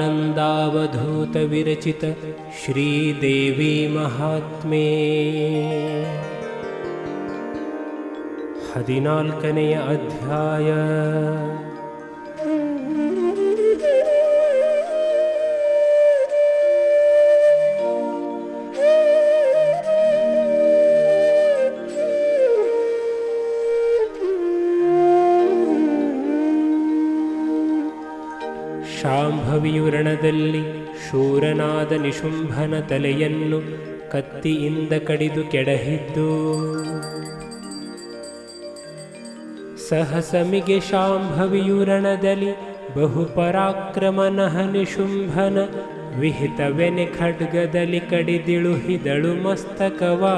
श्रीचिदानन्दावधूत विरचित श्रीदेवी महात्म्ये 14ನೇ ಅಧ್ಯಾಯ. ಶಾಂಭವಿಯುರಣದಲ್ಲಿ ಶೂರನಾದ ನಿಶುಂಭನ ತಲೆಯನ್ನು ಕತ್ತಿಯಿಂದ ಕಡಿದು ಕೆಡಹಿದ್ದು, ಸಹಸಮಿಗೆ ಶಾಂಭವಿಯುರಣದಲ್ಲಿ ಬಹುಪರಾಕ್ರಮನಃ ನಿಶುಂಭನ ವಿಹಿತವೆನೆ ಖಡ್ಗದಲ್ಲಿ ಕಡಿದಿಳುಹಿದಳು ಮಸ್ತಕವಾ.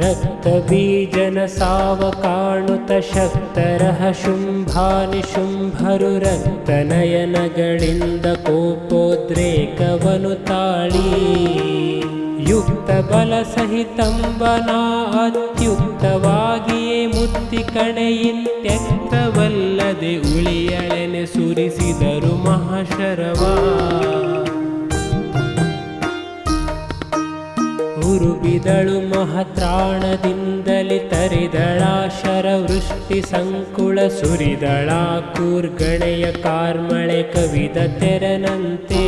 ರಕ್ತಬೀಜನ ಸಾವ ಕಾಣುತ ಶಕ್ತರಹ ಶುಂಭಾನಿಶುಂಭರು ರಕ್ತನಯನಗಳಿಂದ ಕೋಪೋದ್ರೇಕವನು ತಾಳಿ, ಯುಕ್ತ ಬಲ ಸಹಿತಂಬನ ಅತ್ಯುಕ್ತವಾಗಿಯೇ ಮುತ್ತಿ ಕಣೆಯಿಂತ್ಯಕ್ತವಲ್ಲದೆ ಉಳಿಯಳೆನೆ ಸುರಿಸಿದರು ಮಹಾಶರವಾ. ಉರುಬಿದಳು ಮಹತ್ರಾಣದಿಂದಲೇ ತರಿದಳಾ ಶರವೃಷ್ಟಿ ಸಂಕುಳ ಸುರಿದಳಾ ಕೂರ್ಗಣೆಯ ಕಾರ್ಮಳೆ ಕವಿದ ತೆರನಂತೆ.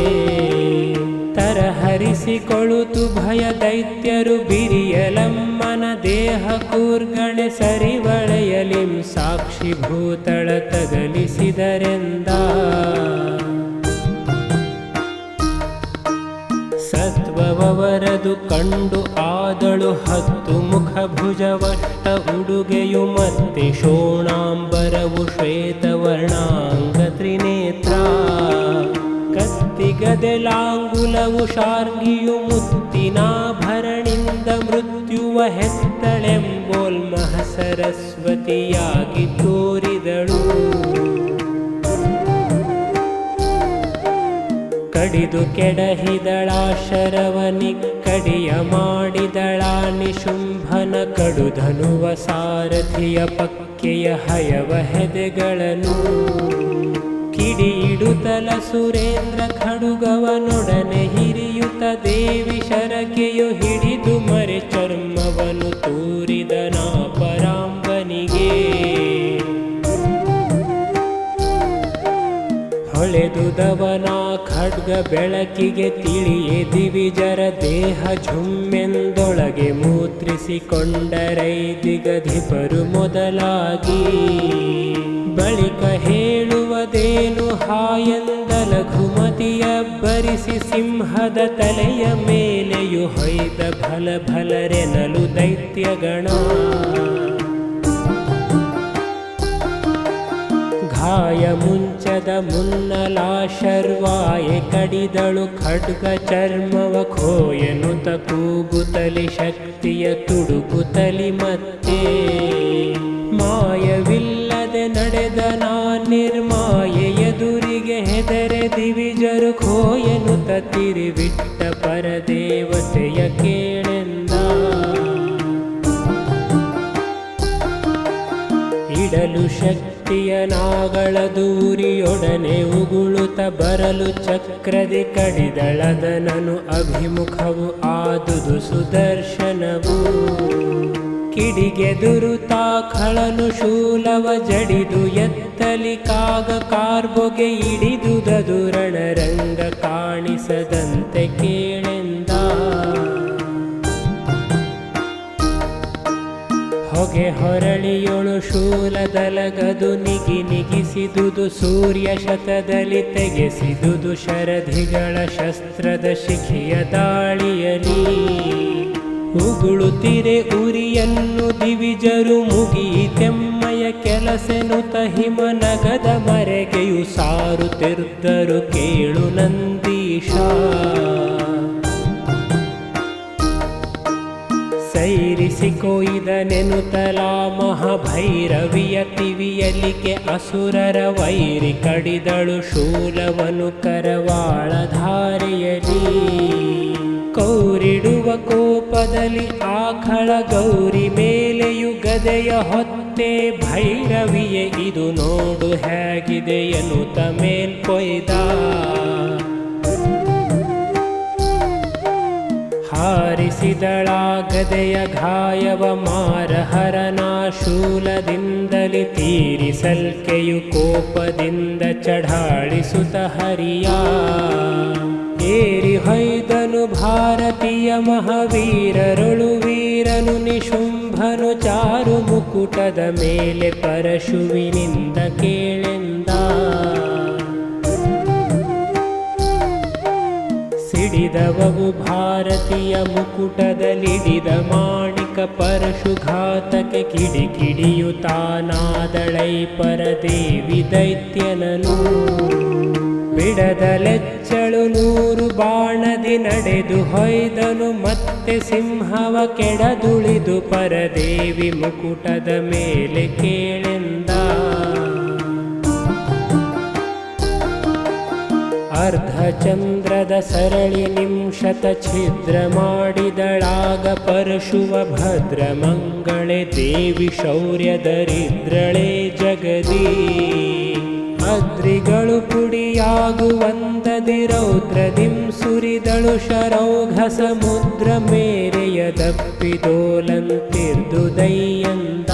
ತರಹರಿಸಿಕೊಳುತು ಭಯ ದೈತ್ಯರು ಬಿರಿಯಲಮ್ಮನ ದೇಹ ಕೂರ್ಗಣೆ ಸರಿವಳೆಯಲಿಂ ಸಾಕ್ಷಿಭೂತಳ ತಗಲಿಸಿದರೆಂದ. ಸತ್ವವರದು ಕಂಡು ಆದಳು 10 ಮುಖಭುಜವಷ್ಟ ಉಡುಗೆಯು ಮತ್ತೆ ಶೋಣಾಂಬರವು ಶ್ವೇತವರ್ಣಾಂಗ ತ್ರಿನೇತ್ರ. ಕತ್ತಿಗದೆಲಾಂಗುಲವು ಶಾರ್ಗಿಯು ಮುತ್ತಿನಾಭರಣಿಂದ ಮೃತ್ಯುವ ಹೆತ್ತಳೆಂಬೋಲ್ಮಹ ಸರಸ್ವತಿಯಾಗಿ ತೋರಿದಳು. ಕಡಿದು ಕೆಡಹಿದಳಾ ಶರವನಿ ಕಡಿಯ ಮಾಡಿದಳಾ ನಿಶುಂಭನ ಕಡುಧನುವ ಸಾರಥಿಯ ಪಕ್ಕೆಯ ಹಯವ ಹೆದೆಗಳನ್ನು. ಕಿಡಿಯಿಡುತ್ತಲ ಸುರೇಂದ್ರ ಖಡುಗವನೊಡನೆ ಹಿರಿಯುತ ದೇವಿ ಶರಕೆಯು ಹಿಡಿದು ಮರೆ ಚರ್ಮವನು ತೂರಿದನಾ ಪರಾಂಬನಿಗೆ. ಹೊಳೆದುದವನಾ ಖಡ್ಗ ಬೆಳಕಿಗೆ ತಿಳಿಯೇ ದಿವಿಜರ ದೇಹ ಝುಮ್ಮೆಂದೊಳಗೆ ಮೂತ್ರಿಸಿಕೊಂಡರೈದಿಗಧಿಪರು ಮೊದಲಾಗಿ. ಬಳಿಕ ಹೇಳುವದೇನು ಹಾಯಂದ ಲಘುಮತಿಯ ಬರಿಸಿ ಸಿಂಹದ ತಲೆಯ ಮೇಲೆಯು ಹೊಯ್ದ ಭಲ ಭಲರೆನಲು ದೈತ್ಯಗಣ. ಗಾಯ ಮುಂಚದ ಮುನ್ನಲಾ ಶರ್ವಾಯೆ ಕಡಿದಳು ಖಡ್ಗ ಚರ್ಮವ ಖೋಯನುತ ಕೂಗುತ್ತಲಿ ಶಕ್ತಿಯ ತುಡುಕುತ್ತಲಿ ಮತ್ತೆ. ಮಾಯವಿಲ್ಲದೆ ನಡೆದ ನಾ ನಿರ್ಮಾಯೆ ಎದುರಿಗೆ ಹೆದರೆ ದಿವಿಜರು ಖೋಯನುತ ತಿರಿವಿಟ್ಟ ಪರದೇವತೆಯ ಕೇಳೆಂದ. ಇಡಲು ಶಕ್ತಿಯ ನಾಗಳ ದೂರಿಯೊಡನೆ ಉಗುಳುತ್ತ ಬರಲು ಚಕ್ರದಿ ಕಡಿದಳದನನು ಅಭಿಮುಖವು ಆದುದು ಸುದರ್ಶನವು. ಕಿಡಿಗೆದುರುತಾ ಖಳನು ಶೂಲವ ಜಡಿದು ಎತ್ತಲಿ ಕಾಗ ಕಾರ್ಬೊಗೆ ಹಿಡಿದುದದು ರಣರಂಗ ಕಾಣಿಸದಂತೆ ಕೇಳೆಂದ. ಹೊಗೆ ಹೊರಳಿಯೊಳು ಶೂಲದಲಗದು ನಿಗಿ ನಿಗಿಸಿದುದು ಸೂರ್ಯ ಶತದಲ್ಲಿ ತೆಗೆಸಿದುದು ಶರಧಿಗಳ ಶಸ್ತ್ರದ ಶಿಖೆಯ ದಾಳಿಯಲಿ. ಉಗುಳುತ್ತಿರೆ ಉರಿಯನ್ನು ದಿವಿಜರು ಮುಗಿಯಿತೆಮ್ಮಯ ಕೆಲಸೆನುತ ಹಿಮನಗದ ಮರೆಗೆಯು ಸಾರುತ್ತಿದ್ದರು ಕೇಳು ನಂದೀಶ. ಸೈರಿಸಿ ಕೊಯ್ದನೆನುತಲ ಮಹಾಭೈರವಿಯ ತಿವಿಯಲಿಕೆ ಅಸುರರ ವೈರಿ ಕಡಿದಳು ಶೂಲವನು ಕರವಾಳಧಾರೆಯಲಿ. ಕೌರಿಡುವ ಕೋಪದಲ್ಲಿ ಆಖಳ ಗೌರಿ ಮೇಲೆಯು ಗದೆಯ ಹೊತ್ತೆ ಭೈರವಿಯೇ ಇದು ನೋಡು ಹೇಗಿದೆ ಎನ್ನುತ್ತ ಮೇಲ್ಕೊಯ್ದ. ಹಾರಿಸಿದಳ ಗದೆಯ ಘಾಯವ ಮಾರಹರನ ಶೂಲದಿಂದಲಿ ತೀರಿಸಲ್ಕೆಯು ಕೋಪದಿಂದ ಚಢಾಳಿಸುತ್ತ ಹರಿಯ. ಏರಿ ಹೊಯ್ದನು ಭಾರತೀಯ ಮಹಾವೀರರೊಳು ವೀರನು ನಿಶುಂಭನು ಚಾರು ಮುಕುಟದ ಮೇಲೆ ಪರಶುವಿನಿಂದ ಕೇಳೆಂದ. ಸಿಡಿದವವು ಭಾರತೀಯ ಮುಕುಟದಲ್ಲಿಡಿದ ಮಾಣಿಕ ಪರಶುಘಾತಕ್ಕೆ ಕಿಡಿಕಿಡಿಯುತ್ತಾನಾದಳೈ ಪರದೇವಿ ದೈತ್ಯನನು. ಬಿಡದಲೆಚ್ಚಳು 100 ಬಾಣದಿ ನಡೆದು ಹೊಯ್ದನು ಮತ್ತೆ ಸಿಂಹವ ಕೆಡದುಳಿದು ಪರದೇವಿ ಮುಕುಟದ ಮೇಲೆ ಕೇಳೆಂದ. ಅರ್ಧಚಂದ್ರದ ಸರಳಿ ನಿಂಶತ ಛಿದ್ರ ಮಾಡಿದಳಾಗ ಪರಶುವ ಭದ್ರ ಮಂಗಳೆ ದೇವಿ ಶೌರ್ಯದರಿದ್ರಳೆ ಜಗದಿ. ಅದ್ರಿಗಳು ಪುಡಿಯಾಗುವಂದದಿ ರೌದ್ರದಿಂ ಸುರಿದಳು ಶರೌಘ ಸಮುದ್ರ ಮೇರೆಯದಪ್ಪಿದೋಲಂತಿರ್ದು ದಯ್ಯಂದ.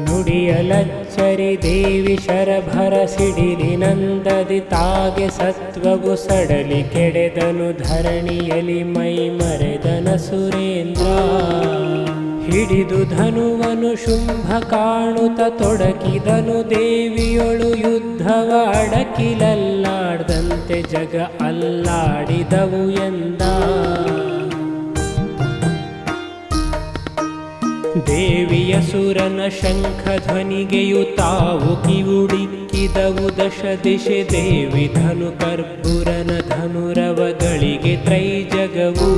ನುಡಿಯಲಚ್ಚರಿ ದೇವಿ ಶರಭರ ಸಿಡಿಲಿನಂದದಿ ತಾಗೆ ಸತ್ವವು ಸಡಲಿ ಕೆಡೆದನು ಧರಣಿಯಲಿ ಮೈ ಮರೆದನ ಸುರೇಂದ್ರ. ಹಿಡಿದು ಧನುವನು ಶುಂಭ ಕಾಣುತ್ತ ತೊಡಕಿದನು ದೇವಿಯೊಳು ಯುದ್ಧವ ಅಡಕಿಲಲ್ಲಾಡ್ದಂತೆ ಜಗ ಅಲ್ಲಾಡಿದವು ಎಂದ. ದೇವಿಯ ಸುರನ ಶಂಖಧ್ವನಿಗೆಯು ತಾವು ಕಿವುಡಿಕ್ಕಿದವು ದಶ ದಿಶೆ ದೇವಿ ಧನು ಕರ್ಪುರನ ಧನುರವಗಳಿಗೆ ತ್ರೈಜಗವು.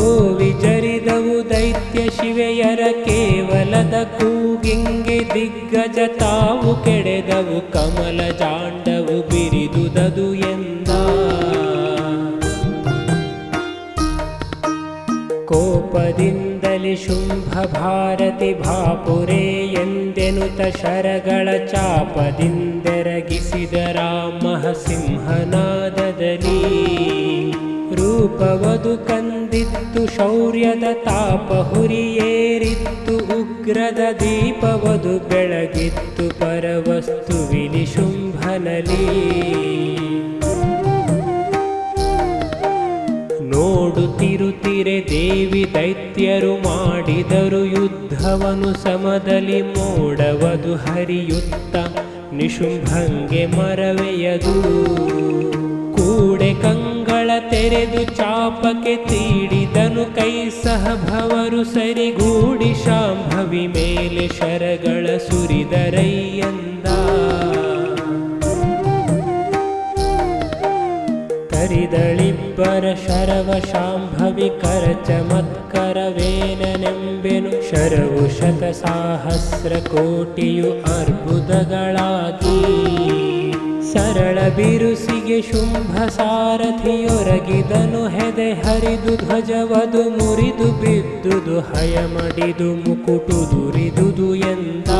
ಓ ವಿಜರಿದವು ದೈತ್ಯ ಶಿವೆಯರ ಕೇವಲದ ಕೂಗಿಂಗೆ ದಿಗ್ಗಜ ತಾವು ಕೆಡೆದವು ಕಮಲ ಜಾಂಡವು ಬಿರಿದುದದು ಎಂದ. ಕೋಪದಿಂದಲಿ ಶುಂಭ ಭಾರತಿ ಭಾಪುರೇ ಎಂದೆನುತ ಶರಗಳ ಚಾಪದಿಂದೆರಗಿಸಿದರ ಮಹಸಿಂಹನಾದದಲ್ಲಿ. ರೂಪವದು ಕಂದಿತ್ತು ಶೌರ್ಯದ ತಾಪ ಹುರಿಯೇರಿತ್ತು ಉಗ್ರದ ದೀಪವದು ಬೆಳಗಿತ್ತು ಪರವಸ್ತುವಿಲಿ ಶುಂಭನಲಿ. ನೋಡುತ್ತಿರುತ್ತಿರೆ ದೇವಿ ದೈತ್ಯರು ಮಾಡಿದರು ಯುದ್ಧವನು ಸಮದಲ್ಲಿ ಮೋಡವದು ಹರಿಯುತ್ತ ನಿಶುಂಭಂಗೆ ಮರವೆಯದು. ಕೂಡೆ ಕಂಗಳ ತೆರೆದು ಚಾಪಕ್ಕೆ ತೀಡಿದನು ಕೈ ಸಹಭವರು ಸರಿಗೂಡಿ ಶಾಂಭವಿ ಮೇಲೆ ಶರಗಳ ಸುರಿದರಯ್ಯಂದ. ಕರಿದಳಿಬ್ಬರ ಶರವ ಶಾಂಭವಿ ಕರ ಚಮತ್ಕರವೇನೆಂಬೆನು ಶರವು ಶತಸಾಹಸ್ರ ಕೋಟಿಯು ಅರ್ಬುದಗಳಾಗಿ. ಸರಳ ಬಿರುಸಿಗೆ ಶುಂಭ ಸಾರಥಿಯೊರಗಿದನು ಹೆದೆ ಹರಿದು ಧ್ವಜವದು ಮುರಿದು ಬಿದ್ದುದು ಹಯಮಡಿದು ಮುಕುಟುದುರಿದುದು ಎಂದ.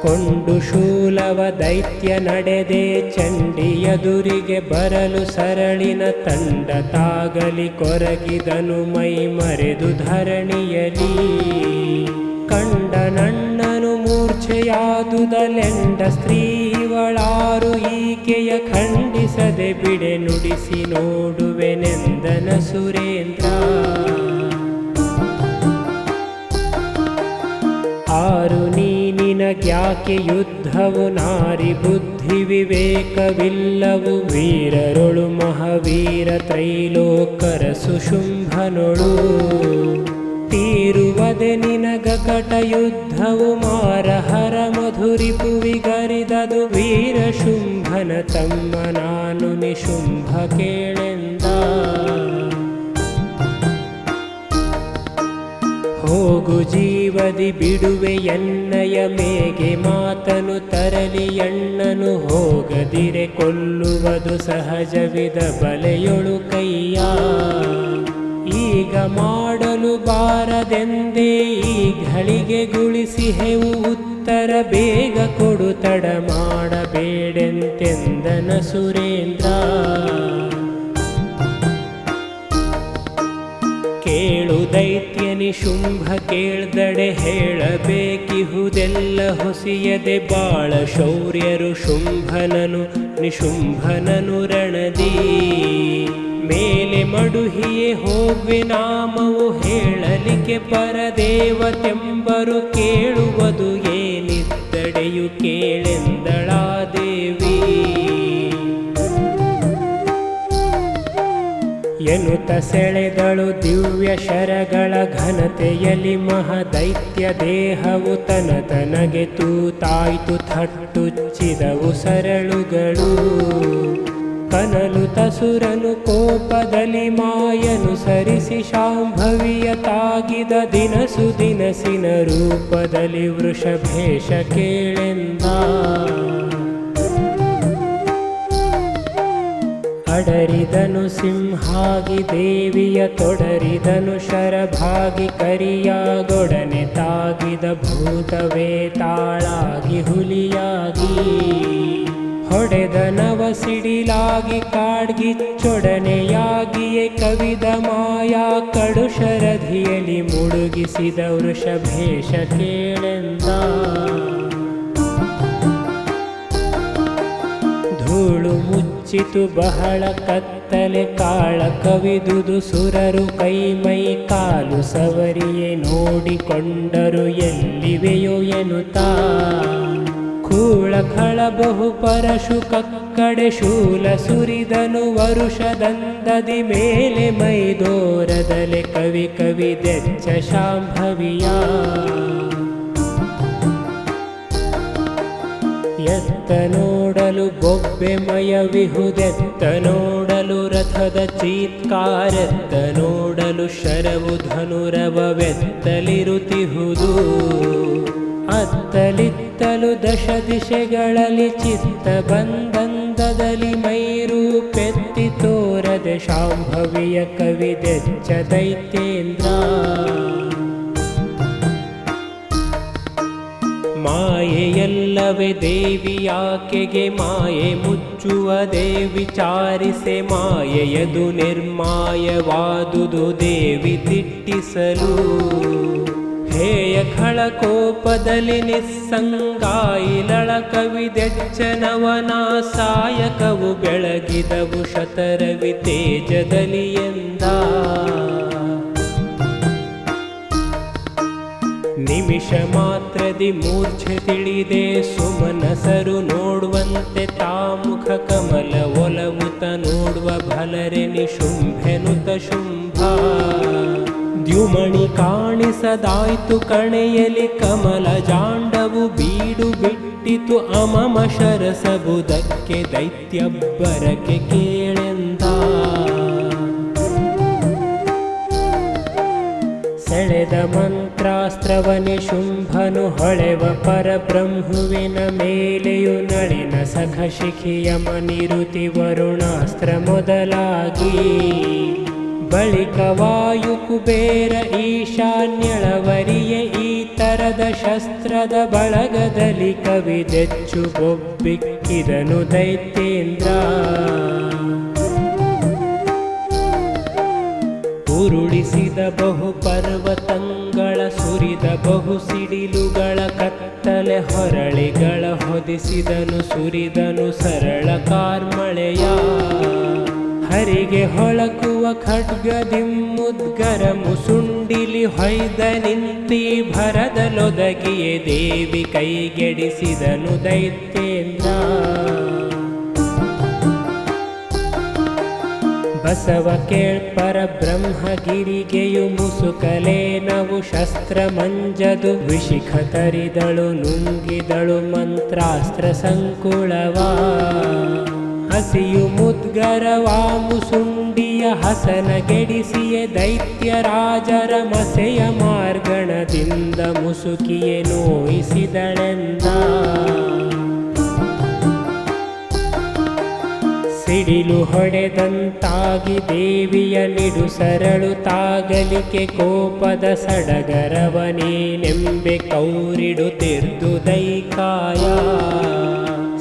ಕೊಂಡು ಶೂಲವ ದೈತ್ಯ ನಡೆದೆ ಚಂಡಿಯದುರಿಗೆ ಬರಲು ಸರಳಿನ ತಂಡ ತಾಗಲಿ ಕೊರಗಿದನು ಮೈ ಮರೆದು ಧರಣಿಯಲಿ. ಕಂಡ ನಣ್ಣನು ಮೂರ್ಛೆಯಾದುದಲೆಂಡ ಸ್ತ್ರೀವಳಾರು ಈಕೆಯ ಖಂಡಿಸದೆ ಬಿಡೆ ನುಡಿಸಿ ನೋಡುವೆನೆಂದನ ಸುರೇಂದ್ರ. ಆರು ನೀನಿನಗ್ಯಾಕೆ ಯುದ್ಧವು ನಾರಿ ಬುದ್ಧಿ ವಿವೇಕವಿಲ್ಲವು ವೀರರೊಳು ಮಹಾವೀರ ತ್ರೈಲೋಕರ ಸುಶುಂಭನೊಳು. ತೀರುವದೆ ನಿನಗ ಕಟ ಯುದ್ಧವು ಮಾರಹರ ಮಧುರಿಪುವಿಗರಿದದು ವೀರ ಶುಂಭನ ಶುಂಭನ ತಮ್ಮ ನಾನು ನಿಶುಂಭ ಕೇಳೆಂದ. ಹೋಗು ಜೀವದಿ ಬಿಡುವೆ ಎನ್ನಯ ಮೇಗೆ ಮಾತನು ತರಲಿ ಎಣ್ಣನು ಹೋಗದಿರೆ ಕೊಲ್ಲುವುದು ಸಹಜವಿದ ಬಲೆಯೊಳು ಕೈಯ. ಈಗ ಮಾಡಲು ಬಾರದೆಂದೇ ಈ ಘಳಿಗೆ ಗುಳಿಸಿಹೆವು ಉತ್ತರ ಬೇಗ ಕೊಡು ತಡ ಮಾಡಬೇಡೆಂತೆಂದನ ಸುರೇಂದ್ರ. ಕೇಳು ದೈತ್ಯ ನಿಶುಂಭ ಕೇಳ್ದಡೆ ಹೇಳಬೇಕಿಹುದೆಲ್ಲ ಹೊಸಿಯದೆ ಬಾಳ ಶೌರ್ಯರು ಶುಂಭನನು ನಿಶುಂಭನನು ರಣದಿ. ಮೇಲೆ ಮಡುಹಿಯೇ ಹೋಗ್ವೆ ನಾಮವು ಹೇಳಲಿಕ್ಕೆ ಪರದೇವತೆಂಬರು ಕೇಳುವುದು ಏನಿದ್ದಡೆಯು ಕೇಳೆಂದಳಾ ದೇವಿ. ಎನ್ನುತ್ತ ಸೆಳೆದಳು ದಿವ್ಯ ಶರಗಳ ಘನತೆಯಲ್ಲಿ ಮಹದೈತ್ಯ ದೇಹವು ತನಗೆ ತೂತಾಯ್ತು ಥಟ್ಟುಚ್ಚಿದವು ಸರಳುಗಳು. ಕನಲು ತಸುರನು ಕೋಪದಲ್ಲಿ ಮಾಯನು ಸರಿಸಿ ಶಾಂಭವಿಯ ತಾಗಿದ ದಿನಸು ದಿನಸಿನ ರೂಪದಲ್ಲಿ ವೃಷಭೇಶ ಕೇಳೆಂದ. ಅಡರಿದನು ಸಿಂಹಾಗಿ ದೇವಿಯ ತೊಡರಿದನು ಶರಭಾಗಿ ಕರಿಯಾಗೊಡನೆ ತಾಗಿದ ಭೂತವೇ ತಾಳಾಗಿ ಹುಲಿಯಾಗಿ. ಹೊಡೆದ ನವ ಸಿಡಿಲಾಗಿ ಕಾಡ್ಗಿಚ್ಚೊಡನೆಯಾಗಿಯೇ ಕವಿದ ಮಾಯಾ ಕಡು ಶರಧಿಯಲ್ಲಿ ಮುಳುಗಿಸಿದ ವೃಷಭೇಶ ಕೇಳೆಂದ. ಧೂಳು ಮುಚ್ಚಿತು ಬಹಳ ಕತ್ತಲೆ ಕಾಳ ಕವಿದುದು ಸುರರು ಕೈಮೈ ಕಾಲು ಸವರಿಯೇ ನೋಡಿಕೊಂಡರು ಎಲ್ಲಿವೆಯೋ ಎನ್ನುತ್ತಾ. ಕೂಳ ಖಳ ಬಹು ಪರಶು ಕಕ್ಕಡೆ ಶೂಲ ಸುರಿದನು ವರುಷದಂದದಿ ಮೇಲೆ ಮೈದೋರದಲೆ ಕವಿ ಕವಿದೆಚ್ಚ ಶಾಂಭವಿಯ. ಎತ್ತ ನೋಡಲು ಬೊಬ್ಬೆ ಮಯವಿಹುದೆತ್ತ ನೋಡಲು ರಥದ ಚೀತ್ಕಾರೆತ್ತ ನೋಡಲು ಶರವು ಧನುರವೆತ್ತಲಿರುತ್ತಿಹುದು. ಅತ್ತಲಿತ್ತಲು ದಶ ದಿಶೆಗಳಲ್ಲಿ ಚಿತ್ತ ಬಂದಂದದಲ್ಲಿ ಮೈರೂಪೆತ್ತಿ ತೋರದೆ ಶಾಂಭವಿಯ ಕವಿದೆಚ್ಚ ದೈತ್ಯೇಂದ್ರ. ಮಾಯೆಯಲ್ಲವೇ ದೇವಿಯಾಕೆಗೆ ಮಾಯೆ ಮುಚ್ಚುವುದೇ ವಿಚಾರಿಸೆ ಮಾಯೆಯದು ನಿರ್ಮಾಯವಾದುದು ದೇವಿ ದಿಟ್ಟಿಸಲು. ಹೇಯ ಖಳ ಕೋಪದಲ್ಲಿ ನಿಸ್ಸಂಗಾಯಿಲಳ ಕವಿದೆಚ್ಚನವನ ಸಾಯಕವು ಬೆಳಗಿದವು ಶತರವಿ ತೇಜದಲ್ಲಿ ಎಂದ. ನಿಮಿಷ ಮಾತ್ರದಿ ಮೂರ್ಛೆ ತಿಳಿದೆ ಸುಮನಸರು ನೋಡುವಂತೆ ತಾಮುಖ ಕಮಲ ಒಲವುತ ನೋಡುವ ಭಲರೆ ನಿಶುಂಭೆನುತ ಶುಂಭ. ದ್ಯುಮಣಿ ಕಾಣಿಸದಾಯ್ತು ಕಣೆಯಲಿ ಕಮಲ ಜಾಂಡವು ಬೀಡು ಬಿಟ್ಟಿತು ಅಮಮ ಶರಸಬುದಕ್ಕೆ ದೈತ್ಯಬ್ಬರಕ್ಕೆ ಕೇಳೆಂದ. ಸೆಳೆದ ಮಂತ್ರಾಸ್ತ್ರವನಿ ಶುಂಭನು ಹೊಳೆವ ಪರಬ್ರಹ್ಮುವಿನ ಮೇಲೆಯು ನಳಿನ ಸಖ ಶಿಖಿಯ ಮನಿರುತಿ ವರುಣಾಸ್ತ್ರ ಮೊದಲಾಗಿ. ಬಳಿಕ ವಾಯು ಕುಬೇರ ಈಶಾನ್ಯಳವರಿಯ ಈ ತರದ ಶಸ್ತ್ರದ ಬಳಗದಲ್ಲಿ ಕವಿದೆಚ್ಚು ಬೊಬ್ಬಿಕ್ಕಿದನು ದೈತ್ಯೇಂದ್ರ. ಉರುಳಿಸಿದ ಬಹು ಪರ್ವತಂಗಳ ಸುರಿದ ಬಹು ಸಿಡಿಲುಗಳ ಕತ್ತಲೆ ಹೊರಳಿಗಳ ಹೊದಿಸಿದನು ಸುರಿದನು ಸರಳ ಕಾರ್ಮಳೆಯ. ಹರಿಗೆ ಹೊಳಕುವ ಖಡ್ಗದಿಮ್ಮುದ್ಗರ ಮುಸುಂಡಿಲಿ ಹೊಯ್ದ ನಿಂತಿ ಭರದಲೊದಗಿಯೇ ದೇವಿ ಕೈಗೆಡಿಸಿದನು ದೈತ್ಯೇಂದ್ರ. ಬಸವ ಕೇಳ್ಪರ ಬ್ರಹ್ಮಗಿರಿಗೆಯು ಮುಸುಕಲೇನವು ಶಸ್ತ್ರ ಮಂಜದು ವಿಶಿಖ ತರಿದಳು ನುಂಗಿದಳು ಮಂತ್ರಾಸ್ತ್ರ ಸಂಕುಳವಾ ಹಸಿಯು ಮುದ್ಗರವಾ ಮುಸುಂಡಿಯ ಹಸನ ಗೆಡಿಸಿಯೇ ದೈತ್ಯ ರಾಜರ ಮಸೆಯ ಮಾರ್ಗಣದಿಂದ ಮುಸುಕಿಯೇ ನೋಯಿಸಿದಳೆಂದ ಸಿಡಿಲು ಹೊಡೆದಂತಾಗಿ ದೇವಿಯ ನಿಡು ಸರಳು ತಾಗಲಿಕೆ ಕೋಪದ ಸಡಗರವನೇನೆಂಬೆ ಕೌರಿಡುತ್ತಿರ್ದು ದೈಕಾಯ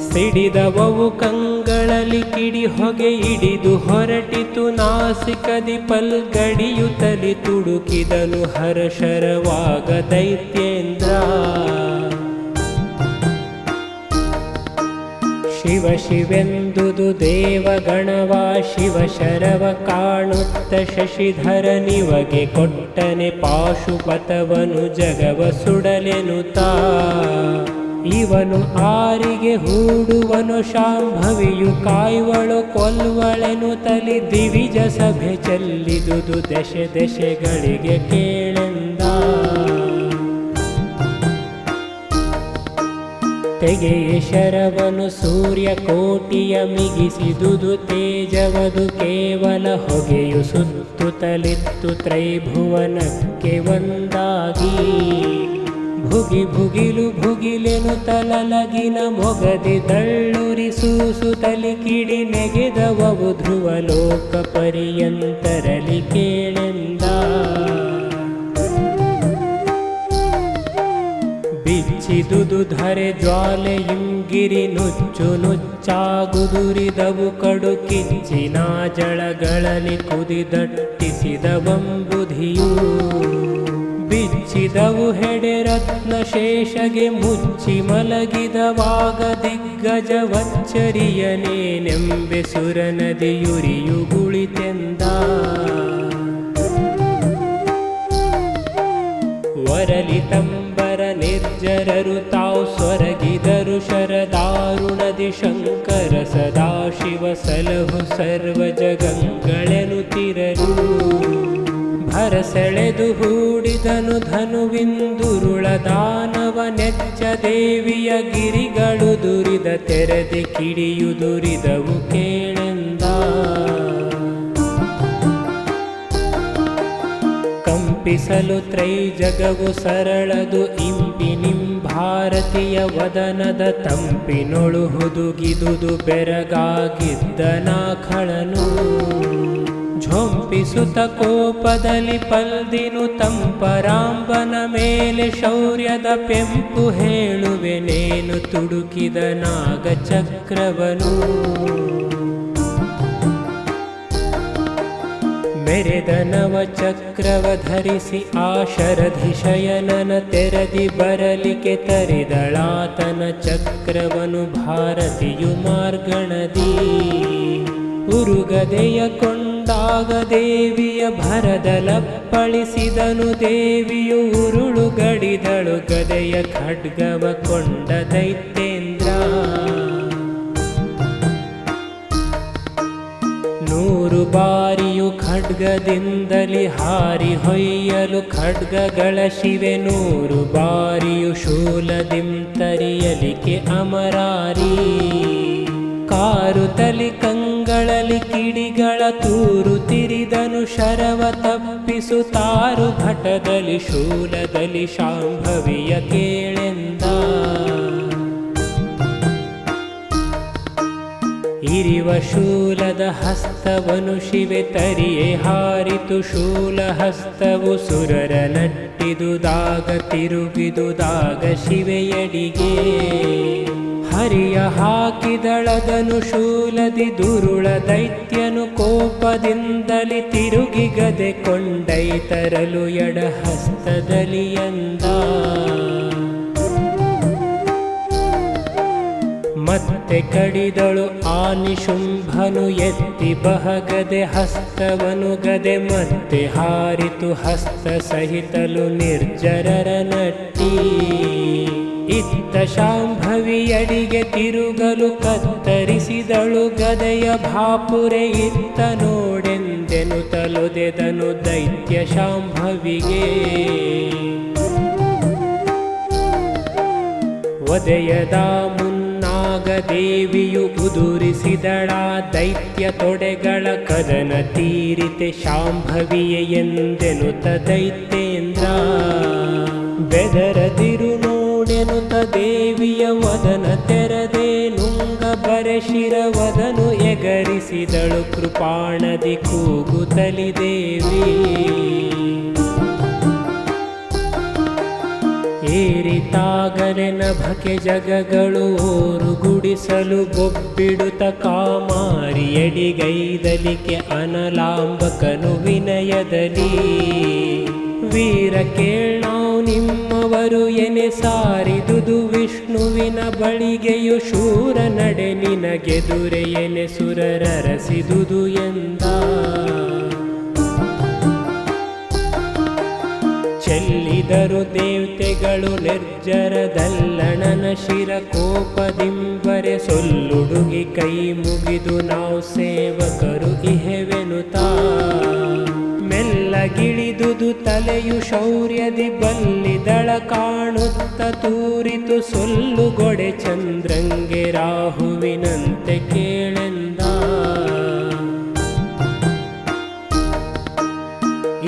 ಸಿಡಿದವವು ಕಂಗಳಲ್ಲಿ ಕಿಡಿ ಹೊಗೆ ಹಿಡಿದು ಹೊರಟಿತು ನಾಸಿಕದಿ ಪಲ್ಗಡಿಯುತ್ತಲಿ ತುಡುಕಿದನು ಹರ್ಷರವಾಗ ದೈತ್ಯೇಂದ್ರ ಶಿವ ಶಿವೆಂದುದು ದೇವಗಣವಾ ಶಿವ ಶರವ ಕಾಣುತ್ತ ಶಶಿಧರನಿವಗೆ ಕೊಟ್ಟನೆ ಪಾಶುಪತವನು ಜಗವ ಸುಡಲೆನುತಾ ಇವನು ಆರಿಗೆ ಹೂಡುವನು ಶಾಂಭವಿಯು ಕಾಯುವಳು ಕೊಲ್ವಳೆನು ತಲಿ ದಿವಿಜ ಸಭೆ ಚೆಲ್ಲಿದುದು ದಶೆ ದಶೆಗಳಿಗೆ ಕೇಳೆಂದ ತೆಗೆಯ ಶರವನು ಸೂರ್ಯ ಕೋಟಿಯ ಮಿಗಿಸಿದುದು ತೇಜವದು ಕೇವಲ ಹೊಗೆಯು ಸುತ್ತುತ್ತಲಿತ್ತು ತ್ರೈಭುವನಕ್ಕೆ ಒಂದಾಗಿ ಭುಗಿ ಭುಗಿಲು ಭುಗಿಲೆನು ತಲಲಗಿನ ಮೊಗದಿ ದಳ್ಳುರಿ ಸೂಸುತ್ತಲಿ ಕಿಡಿ ನೆಗೆದವವು ಧ್ರುವ ಲೋಕ ಪರ್ಯಂತರಲಿ ಕೇಳೆಂದ ಬಿಚ್ಚಿದುದು ಧರೆ ಜ್ವಾಲೆಯಿಂಗಿರಿ ನುಚ್ಚು ನುಚ್ಚಾಗುದುರಿದವು ಕಡು ಕಿಚ್ಚಿನ ಜಳಗಳಲ್ಲಿ ಕುದಿದಟ್ಟಿಸಿದವಂಬುಧಿಯು ಬಿಚ್ಚಿದವು ಹೆಡೆ ರತ್ನ ಶೇಷಗೆ ಮುಚ್ಚಿ ಮಲಗಿದವಾಗ ದಿಗ್ಗಜವಚ್ಚರಿಯನೇನೆಂಬೆ ಸುರನದಿಯುರಿಯು ಗುಳಿತೆಂದ ವರಲಿ ತಂಬರ ನಿರ್ಜರರು ತಾವು ಸ್ವರಗಿದರು ಶರದಾರುಣದಿ ಶಂಕರ ಸದಾಶಿವ ಸಲಹು ಸರ್ವ ಜಗಂಗಳೆನುತಿರರು ಭರಸೆಳೆದು ಹೂಡಿದನು ಧನುವಿಂದುರುಳ ದಾನವ ನೆಚ್ಚ ದೇವಿಯ ಗಿರಿಗಳು ದುರಿದ ತೆರೆದಿ ಕಿಡಿಯು ದುರಿದವು ಕೇಳೆಂದ ಕಂಪಿಸಲು ತ್ರೈಜಗವು ಸರಳದು ಇಂಪಿನಿಂಭಾರತಿಯ ವದನದ ತಂಪಿನೊಳು ಹುದುಗಿದುದು ಬೆರಗಾಗಿದ್ದ ನಾಖಳನು ಝೊಂಪಿಸುತ್ತ ಕೋಪದಲ್ಲಿ ಪಲ್ದಿನು ತಂಪರಾಂಬನ ಮೇಲೆ ಶೌರ್ಯದ ಪೆಂಪು ಹೇಳುವೆನೇನು ತುಡುಕಿದ ನಾಗಚಕ್ರವನು ಮೆರೆದ ನವಚಕ್ರವ ಧರಿಸಿ ಆಶರಧಿ ಶಯನನ ತೆರದಿ ಬರಲಿಕೆ ತರಿದಳಾತನ ಚಕ್ರವನು ಭಾರತಿಯು ಮಾರ್ಗಣದಿ ಉರುಗದೆಯ ಕೊಂಡಾಗ ದೇವಿಯ ಭರದಲಪ್ಪಳಿಸಿದನು ದೇವಿಯು ಉರುಳು ಗಡಿದಳು ಗದೆಯ ಖಡ್ಗವ ಕೊಂಡ ದೈತ್ಯೇಂದ್ರ ನೂರು ಬಾರಿಯು ಖಡ್ಗದಿಂದಲಿ ಹಾರಿ ಹೊಯ್ಯಲು ಖಡ್ಗಗಳ ಶಿವೆ ನೂರು ಬಾರಿಯು ಶೂಲದಿಂತರಿಯಲಿಕೆ ಅಮರಾರಿ ಕಾರು ತಲಿ ಕಂಗಳಲ್ಲಿ ಕಿಡಿಗಳ ತೂರು ತಿರಿದನು ಶರವ ತಪ್ಪಿಸುತ್ತಾರು ಘಟದಲ್ಲಿ ಶೂಲದಲ್ಲಿ ಶಾಂಭವಿಯ ಕೇಳೆಂದ ಇರಿವ ಶೂಲದ ಹಸ್ತವನು ಶಿವೆ ತರಿಯೇ ಹಾರಿತು ಶೂಲ ಹಸ್ತವು ಸುರರ ನಟ್ಟಿದುದಾಗ ತಿರುಗಿದುದಾಗ ಶಿವೆಯಡಿಗೆ ಹರಿಯ ಹಾಕಿದಳದನು ಶೂಲದಿ ದುರುಳ ದೈತ್ಯನು ಕೋಪದಿಂದಲಿ ತಿರುಗಿ ಗದೆ ಕೊಂಡೈತರಲು ಎಡ ಹಸ್ತದಲ್ಲಿ ಎಂದ ಮತ್ತೆ ಕಡಿದಳು ಆನಿಶುಂಭನು ಎತ್ತಿ ಬಹಗದೆ ಹಸ್ತವನು ಗದೆ ಮತ್ತೆ ಹಾರಿತು ಹಸ್ತ ಸಹಿತಲು ನಿರ್ಜರರ ನಟ್ಟಿ ಇತ್ತ ಶಾಂಭವಿಯಡಿಗೆ ತಿರುಗಲು ಕತ್ತರಿಸಿದಳು ಗದೆಯ ಭಾಪುರೆ ಇತ್ತ ನೋಡೆಂದ ಎನ್ನುತ್ತಲೊದೆದನು ದೈತ್ಯ ಶಾಂಭವಿಗೆ. ಒದೆಯದ ಮುನ್ನಾಗ ದೇವಿಯು ಉದುರಿಸಿದಳ ದೈತ್ಯ ತೊಡೆಗಳ ಕದನ ತೀರಿತೆ ಶಾಂಭವಿಯೇ ಎಂದೆನುತ ದೈತ್ಯೇಂದ್ರ. ಬೆದರದಿರು ನೋಡೆನುತ ದೇವಿಯ ವದನ ತೆರದೆ ನುಂಗ ಬರೆ ಶಿರವದನು ಎಗರಿಸಿದಳು ಕೃಪಾಣದಿ ಕೂಗುತ್ತಲಿ ದೇವಿ. ಏರಿತಾಗಲೆ ನಭಕೆ ಜಗಗಳು ಓರುಗುಡಿಸಲು ಬೊಬ್ಬಿಡುತ್ತ ಕಾಮಾರಿ ಎಡಿಗೈದಲಿಕೆ ಅನಲಾಂಬಕನು ವಿನಯದಲ್ಲಿ. ವೀರ ಕೇಳ್ನಾವ್ ನಿಮ್ಮವರು ಎನೆ ಸಾರಿದುದು ವಿಷ್ಣುವಿನ ಬಳಿಗೆಯು ಶೂರ ನಡೆ ನಿನಗೆದುರೆ ಎನೆ ಸುರರರಸಿದುದು ಎಂದ. ಚೆಲ್ಲಿದರು ದೇವತೆಗಳು ನಿರ್ಜರದಲ್ಲಣನ ಶಿರ ಕೋಪದಿಂಬರೆ ಸೊಲ್ಲುಡುಗಿ ಕೈ ಮುಗಿದು ನಾವು ಸೇವಕರು ಇಹೆವೆನುತಾ. ಮೆಲ್ಲಗಿಳಿದುದು ತಲೆಯು ಶೌರ್ಯದಿ ಬಲ್ಲಿದಳ ಕಾಣುತ್ತ ತೂರಿತು ಸೊಲ್ಲುಗೊಡೆ ಚಂದ್ರಂಗೆ ರಾಹುವಿನಂತೆ ಕೇಳೆಂದ.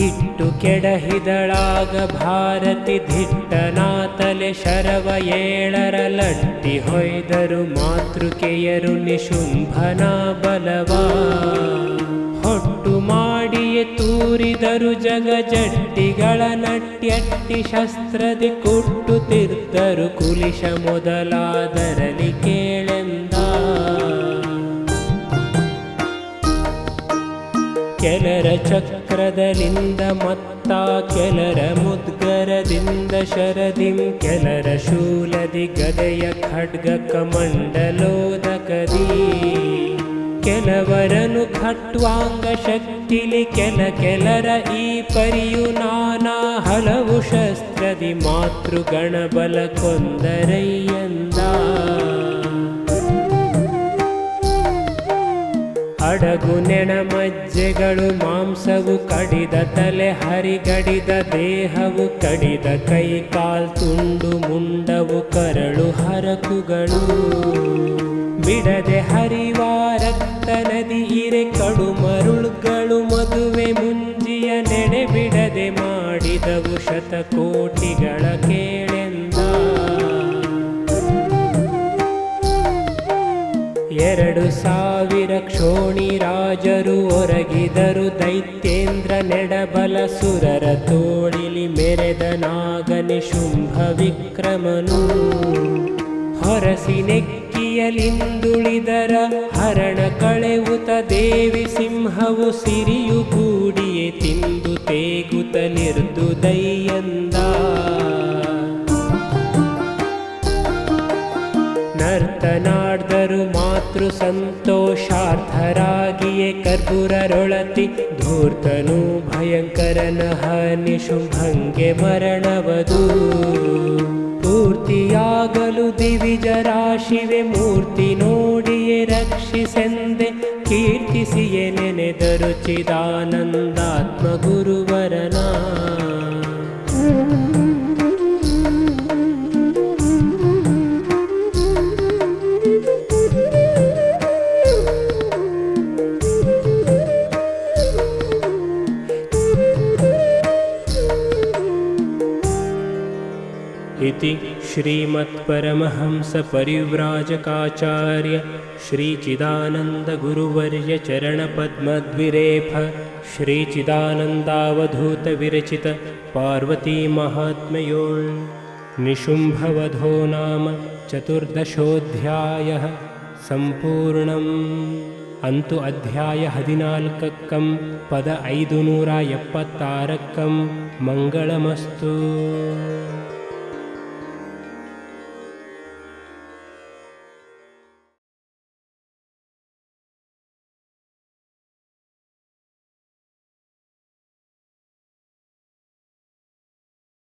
ಇಟ್ಟು ಕೆಡಹಿದಳಾಗ ಭಾರತಿ ದಿಟ್ಟನಾತಲೆ ಶರವ ಏಳರ ಲಟ್ಟಿ ಹೊಯ್ದರು ಮಾತೃಕೆಯರು ನಿಶುಂಭನ ಬಲವ. ಹೊಟ್ಟು ಮಾಡಿಯೇ ತೂರಿದರು ಜಗ ಜಟ್ಟಿಗಳ ನಟ್ಯಟ್ಟಿ ಶಸ್ತ್ರದಿ ಕುಟ್ಟುತ್ತಿದ್ದರು ಕುಲಿಶ ಮೊದಲಾದರಲಿ ಕೇಳೆಂದ. ಕೆಲರ ಚಕ್ರದಲಿಂದ ಮತ್ತ ಕೆಲರ ಮುದ್ಗರದಿಂದ ಶರದಿಂ ಕೆಲರ ಶೂಲದಿ ಗದೆಯ ಖಡ್ಗ ಕಮಂಡಲೋದಕದಿ. ಕೆಲವರನು ಖಟ್ವಾಂಗ ಶಕ್ತಿಲಿ ಕೆಲರ ಈ ಪರಿಯು ನಾನಾ ಹಲವು ಶಸ್ತ್ರದಿ ಮಾತೃಗಣ ಬಲ ಕೊಂದರಯ್ಯಂದ. ಅಡಗು ನೆಣ ಮಜ್ಜೆಗಳು ಮಾಂಸವು ಕಡಿದ ತಲೆ ಹರಿಗಡಿದ ದೇಹವು ಕಡಿದ ಕೈ ಕಾಲ್ ತುಂಡು ಮುಂಡವು ಕರಳು ಹರಕುಗಳು. ಬಿಡದೆ ಹರಿವ ರಕ್ತ ನದಿ ಇರೆ ಕಡು ಮರುಳುಗಳು ಮದುವೆ ಮುಂಜಿಯ ನೆಡೆ ಬಿಡದೆ ಮಾಡಿದವು ಶತಕೋಟಿಗಳ ಕೇಳೆಂದ. 2,000 ಕ್ಷೋಣಿ ರಾಜರು ಒರಗಿದರು ದೈತ್ಯೇಂದ್ರ ನೆಡಬಲ ಸುರರ ತೋಳಿಲಿ ಮೆರೆದ ನಾಗನೆ ಶುಂಭ ವಿಕ್ರಮನು. ಹೊರಸಿ ನೆಕ್ಕಿಯಲಿಂದುಳಿದರ ಹರಣ ಕಳೆವುತ ದೇವಿ ಸಿಂಹವು ಸಿರಿಯು ಗೂಡಿಯೇ ತಿಂದು ತೇಗುತ್ತಲಿರ್ದು ದೈಯಂದ. ನರ್ತನಾಡ್ದರು ಮಾತೃ ಸಂತೋಷಾರ್ಥರಾಗಿಯೇ ಕರ್ಪೂರರೊಳತಿ ಧೂರ್ತನು ಭಯಂಕರನ ನಿಶುಂಭಂಗೆ ಮರಣವದು. ಪೂರ್ತಿಯಾಗಲು ದಿವಿಜರಾಶಿವೆ ಮೂರ್ತಿ ನೋಡಿಯೇ ರಕ್ಷಿಸೆಂದೆ ಕೀರ್ತಿಸಿಯೇ ನೆನೆದರು ಚಿದಾನಂದಾತ್ಮ ಗುರುವರನ. इति श्रीमत्परमहंसपरिव्राजकाचार्य श्रीचिदानन्दगुरुवर्य चरणपद्मद्विरेफ श्रीचिदानन्दावधूतविरचित पार्वतीमाहात्म्यों निशुम्भवधो नाम चतुर्दशोऽध्यायः सम्पूर्णम्. अंतु अध्याय 14 पद 576 ಮಂಗಳಮಸ್ತು.